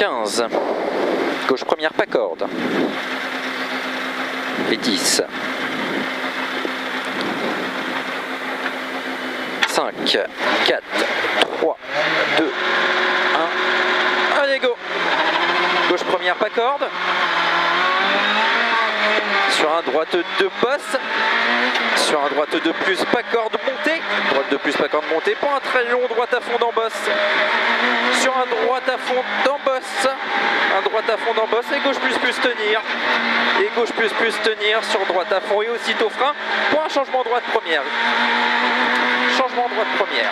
15. Gauche première, pas corde. Et 10. 5, 4, 3, 2, 1. Allez, go! Gauche première, pas corde. Sur un droite de bosse. Sur un droite de plus, pas corde montée. Droite de plus, pas corde montée. Pour un très long droite à fond d'embosse. Sur un droite à fond d'embosse. Un droite à fond d'embosse et gauche plus tenir. Et gauche plus tenir sur droite à fond et aussitôt frein pour un changement droite première. Changement droite première.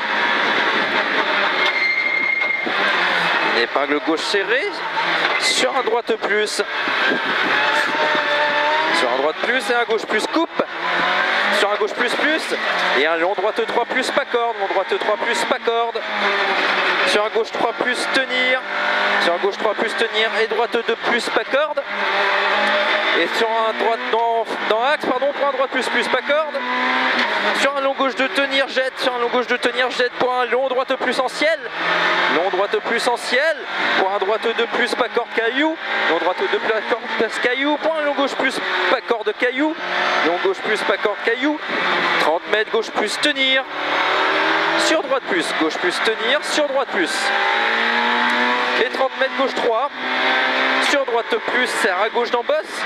Épingle gauche serrée. Sur un droite plus. Sur un droite plus et un gauche plus coupe. Sur un gauche plus et un long droite 3 plus pas corde. Long droite 3 plus pas corde. Sur un gauche 3 plus tenir. Sur un gauche 3 plus tenir et droite 2 plus pas corde. Et sur un droite dans axe, pardon, pour un droite plus pas corde. Sur un long gauche de tenir jette. Sur un long gauche de tenir jette pour un long droite plus en ciel. Long droite plus en ciel. Pour un droite 2 plus pas corde caillou. Long droite 2 plus corde caillou. Pour un long gauche plus pas corde caillou. Long gauche plus pas corde caillou. 30 mètres gauche plus tenir. Sur droite plus. Gauche plus tenir. Sur droite plus. Et 30 mètres gauche 3. Sur droite plus, serre à gauche d'embosse.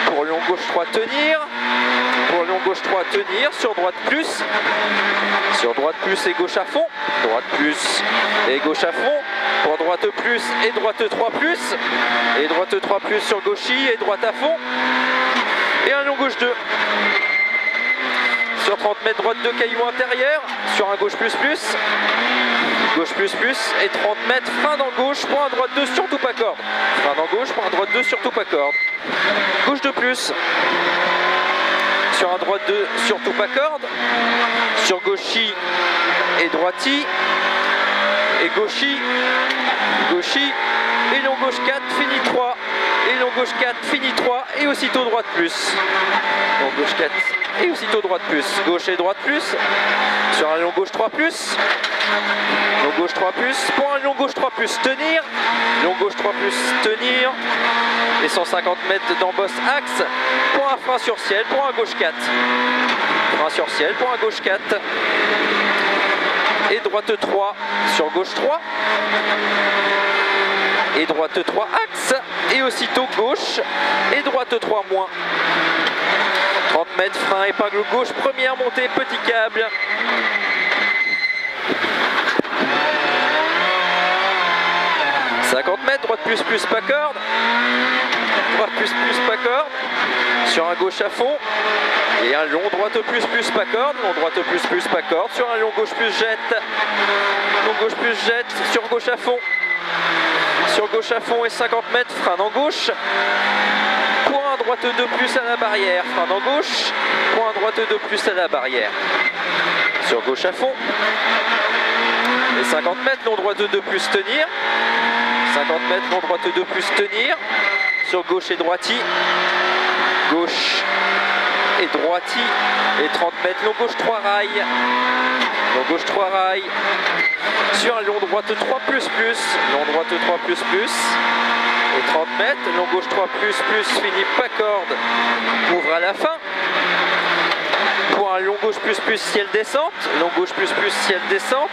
Pour long gauche 3 tenir. Pour long gauche 3 tenir. Sur droite plus. Sur droite plus et gauche à fond. Droite plus et gauche à fond. Pour droite plus et droite 3 plus. Et droite 3 plus sur gauchis et droite à fond. Et un long gauche 2. Sur 30 mètres droite 2 caillou intérieur. Sur un gauche plus. Gauche plus et 30 mètres, frein dans gauche pour un droite 2, surtout pas corde. Frein dans gauche pour un droite 2, surtout pas corde. Gauche de plus. Sur un droite 2, surtout pas corde. Sur gauchis et droiti. Et gauchis. Gauchis. Et long gauche 4, fini 3. Et long gauche 4, fini 3. Et aussitôt droite plus. Long gauche 4 et aussitôt droite plus. Gauche et droite plus. Sur un long gauche 3 plus. Long gauche 3 plus, pour un long gauche 3 plus tenir, long gauche 3 plus tenir, et 150 mètres d'embosse axe, pour un frein sur ciel, pour un gauche 4, frein sur ciel, pour un gauche 4, et droite 3 sur gauche 3, et droite 3 axe, et aussitôt gauche, et droite 3 moins. 30 mètres, frein, épingle gauche, première montée, petit câble. Droite plus pas corde. Droite plus pas corde. Sur un gauche à fond. Et un long droite plus pas corde. Long droite plus pas corde. Sur un long gauche plus jette. Long gauche plus jette. Sur gauche à fond. Sur gauche à fond et 50 mètres. Frein en gauche. Pour un droite 2 plus à la barrière. Frein en gauche. Pour un droite 2 plus à la barrière. Sur gauche à fond. Et 50 mètres. Long droite 2 plus tenir. 50 mètres, long droite 2 plus tenir. Sur gauche et droiti. Gauche et droiti. Et 30 mètres, long gauche 3 rails. Long gauche 3 rails. Sur un long droite 3 plus. Long droite 3 plus. Et 30 mètres, long gauche 3 plus. Fini pas corde. Ouvre à la fin. Pour un long gauche plus ciel descente. Long gauche plus ciel descente.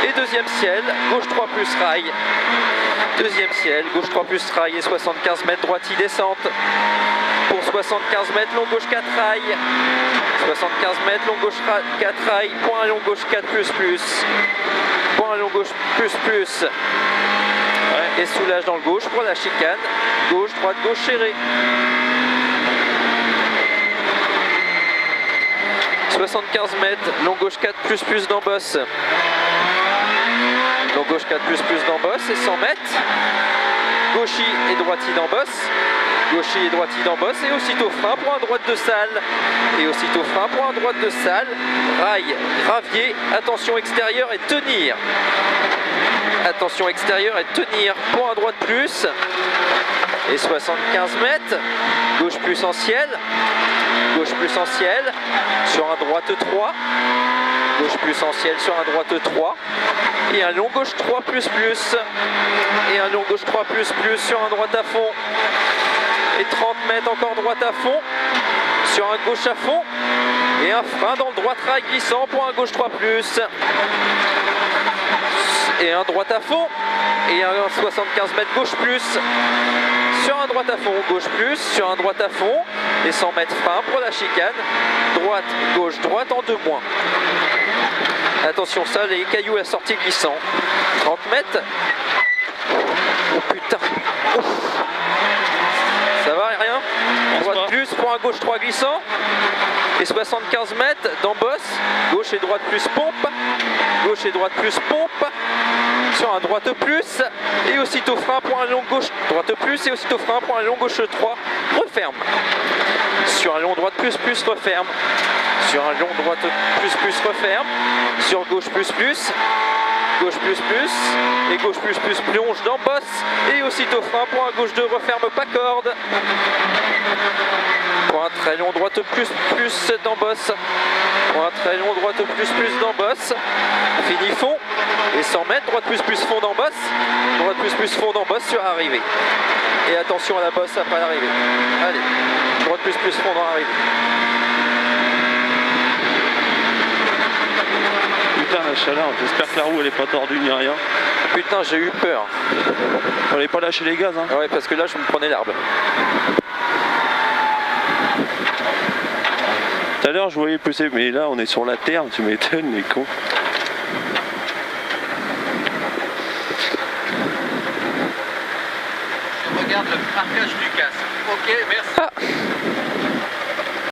Et deuxième ciel, gauche 3 plus rail. Deuxième ciel, gauche 3 plus rail et 75 mètres droiti descente. Pour 75 mètres, long gauche 4 rail. 75 mètres, long gauche 4 rail. Point long gauche 4 plus. Point long gauche plus. Et soulage dans le gauche pour la chicane. Gauche, droite, gauche serrée. 75 mètres, long gauche 4 plus d'embosse. Long gauche 4 plus d'embosse et 100 mètres. Gauchis et droiti d'embosse. Gauchis et droiti d'embosse et aussitôt frein pour un droite de salle. Et aussitôt frein pour un droite de salle. Rail, gravier, attention extérieure et tenir. Attention extérieure et tenir pour un droite plus. et 75 mètres, gauche plus en ciel, sur un droite 3, gauche plus en ciel sur un droite 3, et un long gauche 3 plus plus, et un long gauche 3 plus plus sur un droite à fond, et 30 mètres encore droite à fond, sur un gauche à fond, et un frein dans le droit trail glissant pour un gauche 3 plus, et un droite à fond, et un 75 mètres gauche plus, sur un droite à fond, gauche plus, sur un droite à fond, et 100 mètres frein pour la chicane, droite, gauche, droite en 2 moins. Attention, ça, les cailloux à sortie glissant. 30 mètres. Oh putain. Ouf. Ça va, rien? Droite plus pour un gauche 3 glissant. Et 75 mètres d'embosse. Gauche et droite plus pompe. Gauche et droite plus pompe. Sur un droite plus. Et aussitôt frein pour un long gauche. Droite plus et aussitôt frein pour un long gauche 3. Referme. Sur un long droite plus plus, referme. Sur un long droite plus plus, referme. Sur gauche plus plus. Gauche plus plus. Et gauche plus plus, plonge d'embosse. Et aussitôt frein pour un gauche 2, referme pas corde. Pour un très long droite plus plus d'embosse. Pour un très long droite plus plus d'embosse. Fini fond. Et 100 mètres, droite plus plus fond d'embosse. Droite plus plus fond d'embosse sur arrivée. Et attention à la bosse après l'arrivée. Allez, droite plus plus fond dans l'arrivée. Putain, la chaleur, j'espère que la roue elle est pas tordue ni rien. Putain, j'ai eu peur. On n'allait pas lâcher les gaz, hein. Ouais, parce que là je me prenais l'arbre. Tout à l'heure je voyais pousser, mais là on est sur la terre, tu m'étonnes les cons. Je regarde le marquage du casque. Ok, merci. Ah.